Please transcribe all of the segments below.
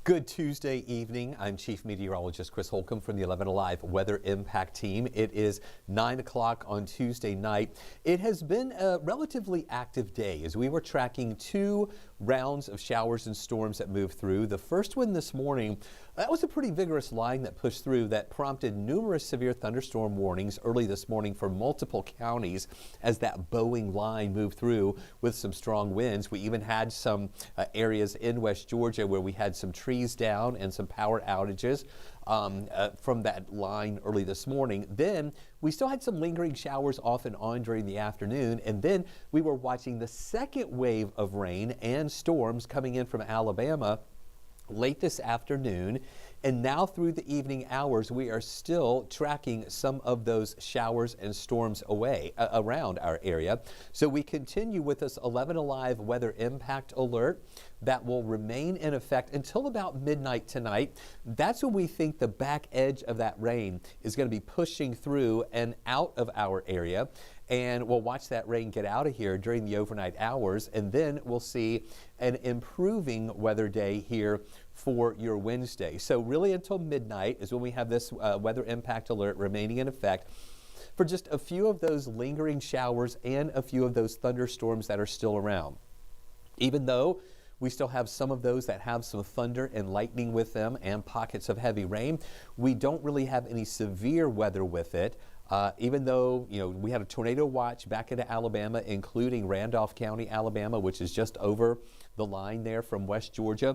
Good Tuesday evening. I'm Chief Meteorologist Chris Holcomb from the 11 Alive Weather Impact Team. It is 9 o'clock on Tuesday night. It has been a relatively active day as we were tracking two rounds of showers and storms that moved through. The first one this morning, that was a pretty vigorous line that pushed through that prompted numerous severe thunderstorm warnings early this morning for multiple counties as that bowing line moved through with some strong winds. We even had some areas in West Georgia where we had some trees down and some power outages from that line early this morning. Then we still had some lingering showers off and on during the afternoon, and then we were watching the second wave of rain and storms coming in from Alabama late this afternoon. And now through the evening hours, we are still tracking some of those showers and storms around our area. So we continue with this 11 Alive Weather Impact Alert that will remain in effect until about midnight tonight. That's when we think the back edge of that rain is going to be pushing through and out of our area. And we'll watch that rain get out of here during the overnight hours, and then we'll see an improving weather day here for your Wednesday. So really until midnight is when we have this weather impact alert remaining in effect for just a few of those lingering showers and a few of those thunderstorms that are still around. Even though we still have some of those that have some thunder and lightning with them and pockets of heavy rain, we don't really have any severe weather with it. Even though, we had a tornado watch back into Alabama, including Randolph County, Alabama, which is just over the line there from West Georgia.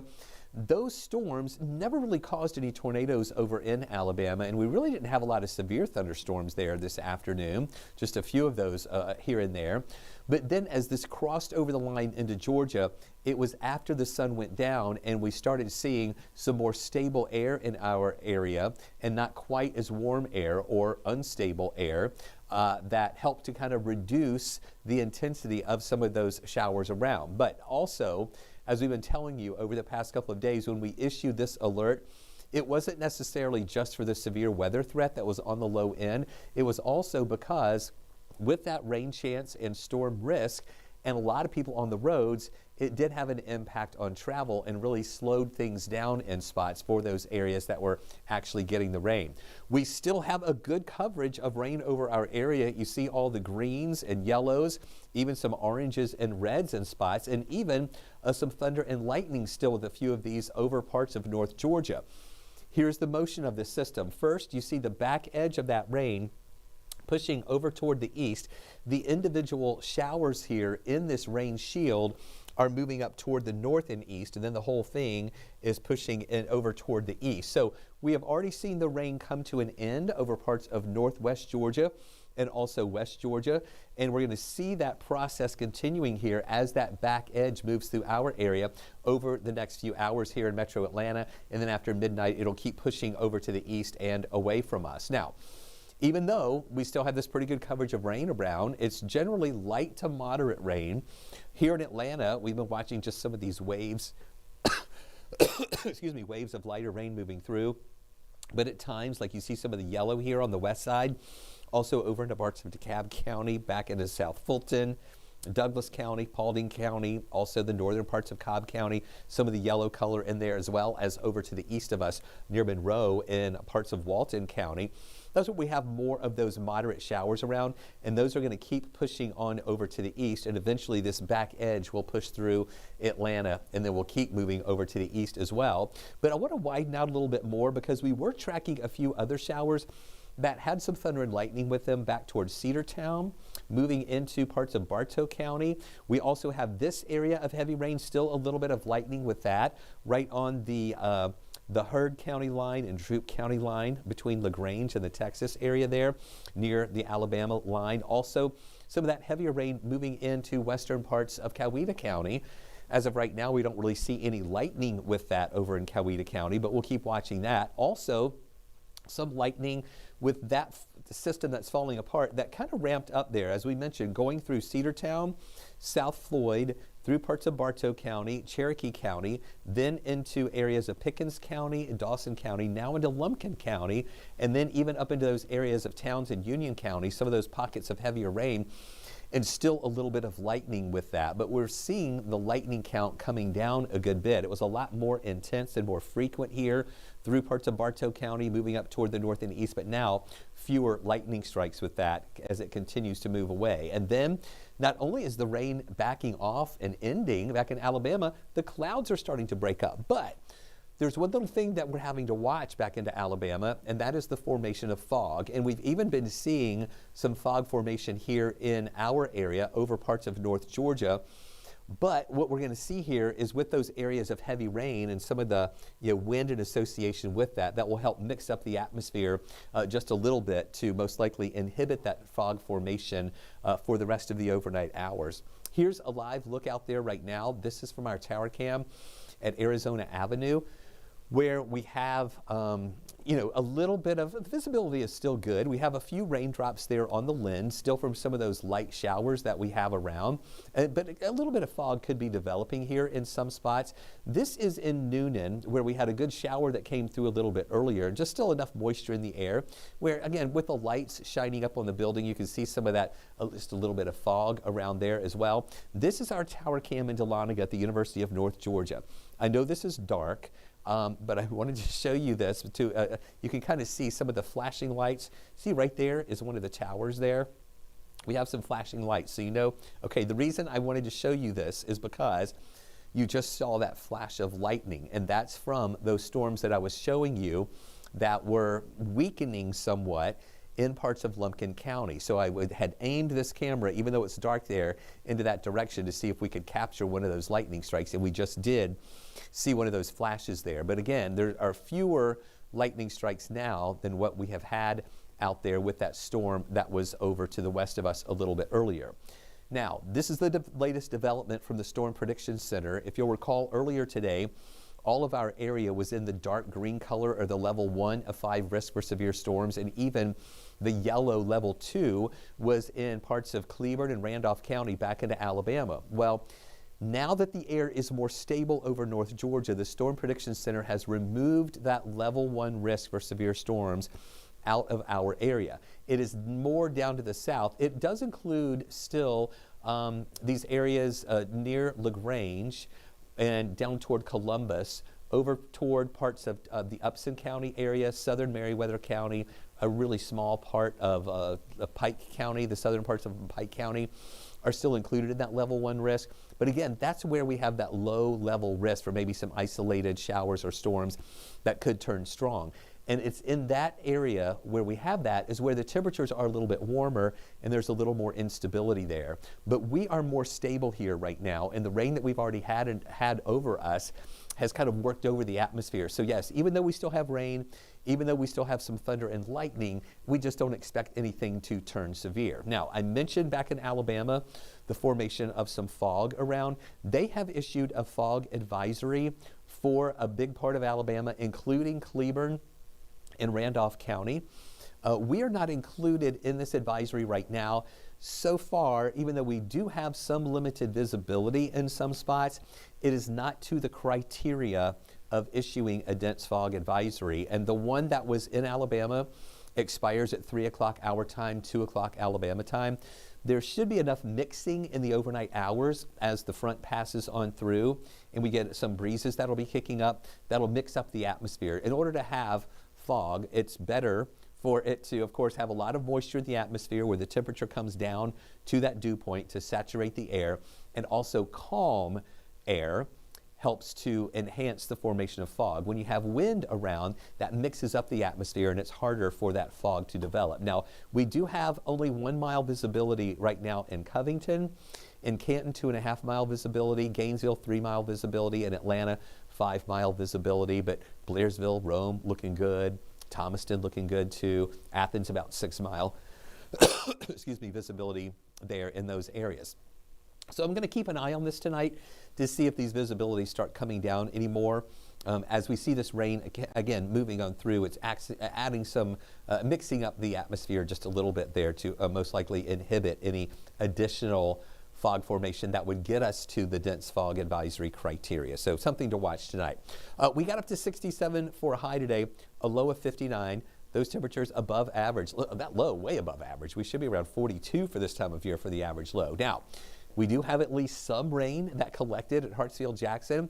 Those storms never really caused any tornadoes over in Alabama, and we really didn't have a lot of severe thunderstorms there this afternoon, just a few of those here and there. But then as this crossed over the line into Georgia, it was after the sun went down and we started seeing some more stable air in our area and not quite as warm air or unstable air that helped to kind of reduce the intensity of some of those showers around. But also, as we've been telling you over the past couple of days, when we issued this alert, it wasn't necessarily just for the severe weather threat that was on the low end. It was also because with that rain chance and storm risk and a lot of people on the roads, it did have an impact on travel and really slowed things down in spots for those areas that were actually getting the rain. We still have a good coverage of rain over our area. You see all the greens and yellows, even some oranges and reds in spots, and even some thunder and lightning still with a few of these over parts of North Georgia. Here's the motion of the system. First, you see the back edge of that rain pushing over toward the east. The individual showers here in this rain shield are moving up toward the north and east, and then the whole thing is pushing in over toward the east. So we have already seen the rain come to an end over parts of northwest Georgia and also West Georgia, and we're going to see that process continuing here as that back edge moves through our area over the next few hours here in metro Atlanta, and then after midnight it'll keep pushing over to the east and away from us. Now, even though we still have this pretty good coverage of rain around, it's generally light to moderate rain. Here in Atlanta, we've been watching just some of these waves, waves of lighter rain moving through. But at times, like you see some of the yellow here on the west side, also over into parts of DeKalb County, back into South Fulton, Douglas County, Paulding County, also the northern parts of Cobb County, some of the yellow color in there, as well as over to the east of us near Monroe in parts of Walton County. That's what we have more of those moderate showers around, and those are going to keep pushing on over to the east, and eventually this back edge will push through Atlanta, and then we'll keep moving over to the east as well. But I want to widen out a little bit more because we were tracking a few other showers that had some thunder and lightning with them back towards Cedartown, moving into parts of Bartow County. We also have this area of heavy rain, still a little bit of lightning with that, right on the Heard County line and Droop County line between LaGrange and the Texas area there near the Alabama line. Also, some of that heavier rain moving into western parts of Coweta County. As of right now, we don't really see any lightning with that over in Coweta County, but we'll keep watching that. Also, some lightning with that system that's falling apart that kind of ramped up there, as we mentioned, going through Cedartown, South Floyd, through parts of Bartow County, Cherokee County, then into areas of Pickens County and Dawson County, now into Lumpkin County, and then even up into those areas of Towns and Union County, some of those pockets of heavier rain. and still a little bit of lightning with that. But we're seeing the lightning count coming down a good bit. It was a lot more intense and more frequent here through parts of Bartow County, moving up toward the north and east, but now fewer lightning strikes with that as it continues to move away. And then not only is the rain backing off and ending back in Alabama, the clouds are starting to break up. But there's one little thing that we're having to watch back into Alabama, and that is the formation of fog. And we've even been seeing some fog formation here in our area over parts of North Georgia. But what we're going to see here is with those areas of heavy rain and some of the wind in association with that, that will help mix up the atmosphere just a little bit to most likely inhibit that fog formation for the rest of the overnight hours. Here's a live look out there right now. This is from our tower cam at Arizona Avenue, where we have, a little bit of visibility is still good. We have a few raindrops there on the lens, still from some of those light showers that we have around, but a little bit of fog could be developing here in some spots. This is in Noonan, where we had a good shower that came through a little bit earlier, just still enough moisture in the air, where again, with the lights shining up on the building, you can see some of that, just a little bit of fog around there as well. This is our tower cam in Dahlonega at the University of North Georgia. I know this is dark, but I wanted to show you this too. You can kind of see some of the flashing lights. See right there is one of the towers there. We have some flashing lights, so you know, okay, the reason I wanted to show you this is because you just saw that flash of lightning, and that's from those storms that I was showing you that were weakening somewhat in parts of Lumpkin County. So I had aimed this camera, even though it's dark there, into that direction to see if we could capture one of those lightning strikes, and we just did see one of those flashes there. But again, there are fewer lightning strikes now than what we have had out there with that storm that was over to the west of us a little bit earlier. Now, this is the latest development from the Storm Prediction Center. If you'll recall earlier today, all of our area was in the dark green color, or the level 1 of 5 risk for severe storms, and even the yellow level 2 was in parts of Cleburne and Randolph County back into Alabama. Well, now that the air is more stable over North Georgia, the Storm Prediction Center has removed that level 1 risk for severe storms out of our area. It is more down to the south. It does include still these areas near LaGrange and down toward Columbus, over toward parts of the Upson County area, southern Meriwether County, a really small part of Pike County, the southern parts of Pike County are still included in that level 1 risk. But again, that's where we have that low level risk for maybe some isolated showers or storms that could turn strong. And it's in that area where we have that is where the temperatures are a little bit warmer and there's a little more instability there. But we are more stable here right now, and the rain that we've already had over us has kind of worked over the atmosphere. So yes, even though we still have rain, even though we still have some thunder and lightning, we just don't expect anything to turn severe. Now, I mentioned back in Alabama the formation of some fog around. They have issued a fog advisory for a big part of Alabama, including Cleburne in Randolph County. We are not included in this advisory right now. So far, even though we do have some limited visibility in some spots, it is not to the criteria of issuing a dense fog advisory. And the one that was in Alabama expires at 3 o'clock our time, 2 o'clock Alabama time. There should be enough mixing in the overnight hours as the front passes on through and we get some breezes that'll be kicking up, that'll mix up the atmosphere. In order to have fog, it's better for it to, of course, have a lot of moisture in the atmosphere where the temperature comes down to that dew point to saturate the air, and also calm air helps to enhance the formation of fog. When you have wind around, that mixes up the atmosphere and it's harder for that fog to develop. Now, we do have only 1 mile visibility right now in Covington, in Canton 2.5 mile visibility, Gainesville 3 mile visibility, and Atlanta 5 mile visibility, but Blairsville, Rome looking good, Thomaston looking good too, Athens about 6 mile visibility there in those areas. So I'm going to keep an eye on this tonight to see if these visibilities start coming down anymore. As we see this rain again moving on through, it's adding some, mixing up the atmosphere just a little bit there to most likely inhibit any additional fog formation that would get us to the dense fog advisory criteria. So something to watch tonight. We got up to 67 for a high today, a low of 59. those temperatures above average. That low, way above average. We should be around 42 for this time of year for the average low. Now, we do have at least some rain that collected at Hartsfield-Jackson.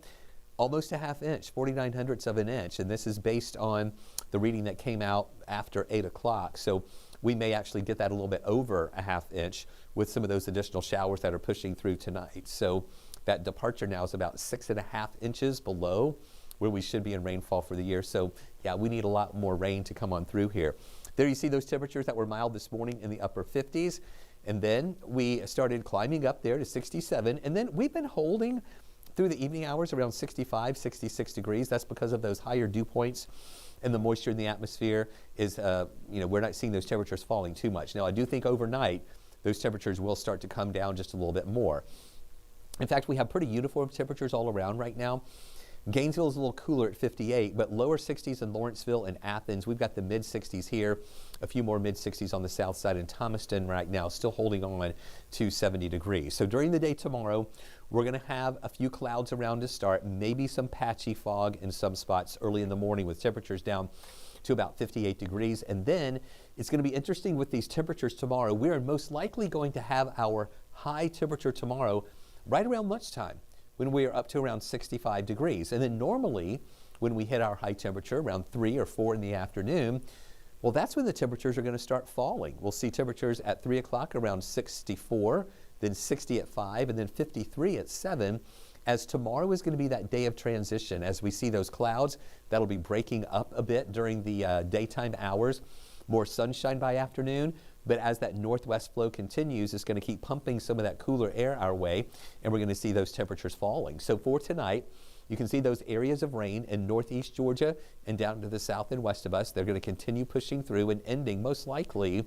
Almost a half inch, 49/100ths of an inch, and this is based on the reading that came out after 8 o'clock. So we may actually get that a little bit over a half inch with some of those additional showers that are pushing through tonight. So that departure now is about 6.5 inches below where we should be in rainfall for the year. So yeah, we need a lot more rain to come on through here. There you see those temperatures that were mild this morning in the upper 50s. And then we started climbing up there to 67. And then we've been holding through the evening hours around 65, 66 degrees. That's because of those higher dew points and the moisture in the atmosphere is, we're not seeing those temperatures falling too much. Now, I do think overnight those temperatures will start to come down just a little bit more. In fact, we have pretty uniform temperatures all around right now. Gainesville is a little cooler at 58, but lower 60s in Lawrenceville and Athens. We've got the mid 60s here, a few more mid 60s on the south side in Thomaston right now, still holding on to 70 degrees. So during the day tomorrow, we're going to have a few clouds around to start, maybe some patchy fog in some spots early in the morning with temperatures down to about 58 degrees. And then it's going to be interesting with these temperatures tomorrow. We are most likely going to have our high temperature tomorrow right around lunchtime, when we are up to around 65 degrees. And then normally when we hit our high temperature around 3 or 4 in the afternoon, well, that's when the temperatures are going to start falling. We'll see temperatures at 3 o'clock around 64, then 60 at 5, and then 53 at 7, as tomorrow is going to be that day of transition. As we see those clouds, that'll be breaking up a bit during the daytime hours. More sunshine by afternoon, but as that northwest flow continues, it's going to keep pumping some of that cooler air our way, and we're going to see those temperatures falling. So for tonight, you can see those areas of rain in northeast Georgia and down to the south and west of us. They're going to continue pushing through and ending most likely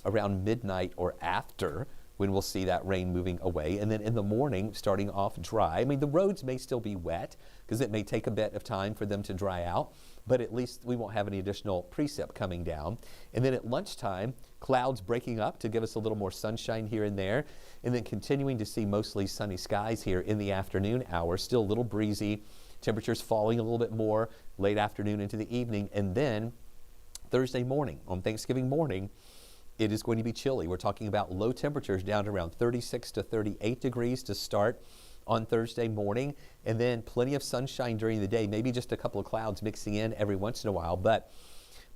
around midnight or after, when we'll see that rain moving away. And then in the morning, starting off dry. I mean, the roads may still be wet because it may take a bit of time for them to dry out, but at least we won't have any additional precip coming down. And then at lunchtime, clouds breaking up to give us a little more sunshine here and there, and then continuing to see mostly sunny skies here in the afternoon hours, still a little breezy, temperatures falling a little bit more late afternoon into the evening. And then Thursday morning, on Thanksgiving morning, it is going to be chilly. We're talking about low temperatures down to around 36 to 38 degrees to start on Thursday morning, and then plenty of sunshine during the day, maybe just a couple of clouds mixing in every once in a while. But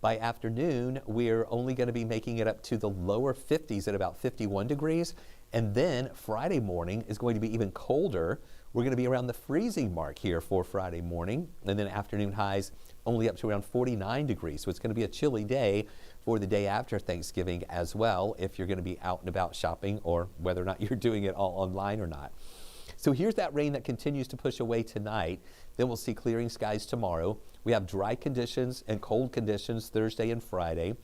by afternoon, we're only going to be making it up to the lower 50s at about 51 degrees. And then Friday morning is going to be even colder. We're going to be around the freezing mark here for Friday morning, and then afternoon highs only up to around 49 degrees. So it's going to be a chilly day for the day after Thanksgiving as well, if you're going to be out and about shopping, or whether or not you're doing it all online or not. So here's that rain that continues to push away tonight. Then we'll see clearing skies tomorrow. We have dry conditions and cold conditions Thursday and Friday.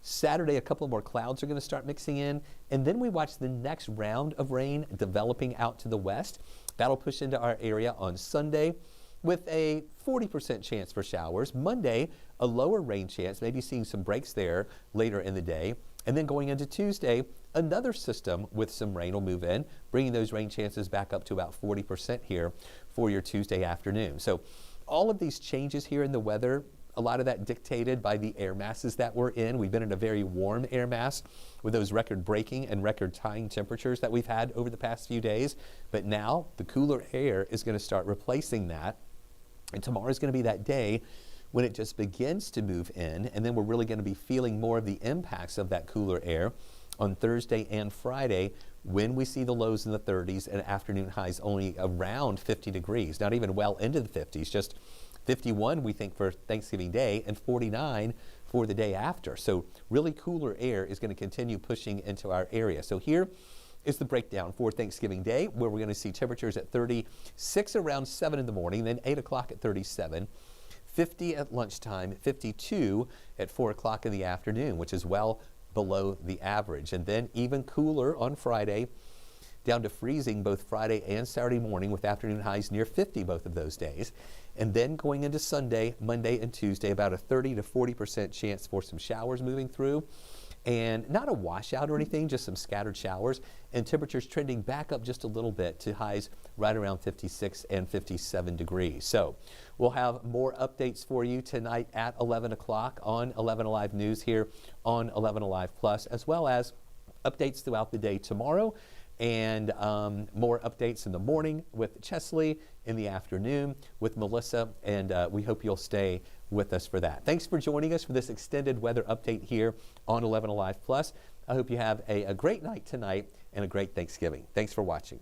Saturday, a couple more clouds are going to start mixing in, and then we watch the next round of rain developing out to the west. That'll push into our area on Sunday with a 40% chance for showers. Monday, a lower rain chance, maybe seeing some breaks there later in the day. And then going into Tuesday, another system with some rain will move in, bringing those rain chances back up to about 40% here for your Tuesday afternoon. So all of these changes here in the weather, a lot of that dictated by the air masses that we're in. We've been in a very warm air mass with those record-breaking and record-tying temperatures that we've had over the past few days. But now the cooler air is going to start replacing that. And tomorrow is going to be that day when it just begins to move in, and then we're really going to be feeling more of the impacts of that cooler air on Thursday and Friday, when we see the lows in the 30s and afternoon highs only around 50 degrees, not even well into the 50s, just 51 we think for Thanksgiving Day and 49 for the day after. So really cooler air is going to continue pushing into our area. So here is the breakdown for Thanksgiving Day, where we're going to see temperatures at 36 around 7 in the morning, then 8 o'clock at 37, 50 at lunchtime, 52 at 4 o'clock in the afternoon, which is well below the average. And then even cooler on Friday, down to freezing both Friday and Saturday morning, with afternoon highs near 50 both of those days. And then going into Sunday, Monday, and Tuesday, about a 30 to 40% chance for some showers moving through. And not a washout or anything, just some scattered showers, and temperatures trending back up just a little bit to highs right around 56 and 57 degrees. So we'll have more updates for you tonight at 11 o'clock on 11 Alive News here on 11 Alive Plus, as well as updates throughout the day tomorrow, and more updates in the morning with Chesley, in the afternoon with Melissa, and we hope you'll stay with us for that. Thanks for joining us for this extended weather update here on 11 Alive Plus. I hope you have a great night tonight and a great Thanksgiving. Thanks for watching.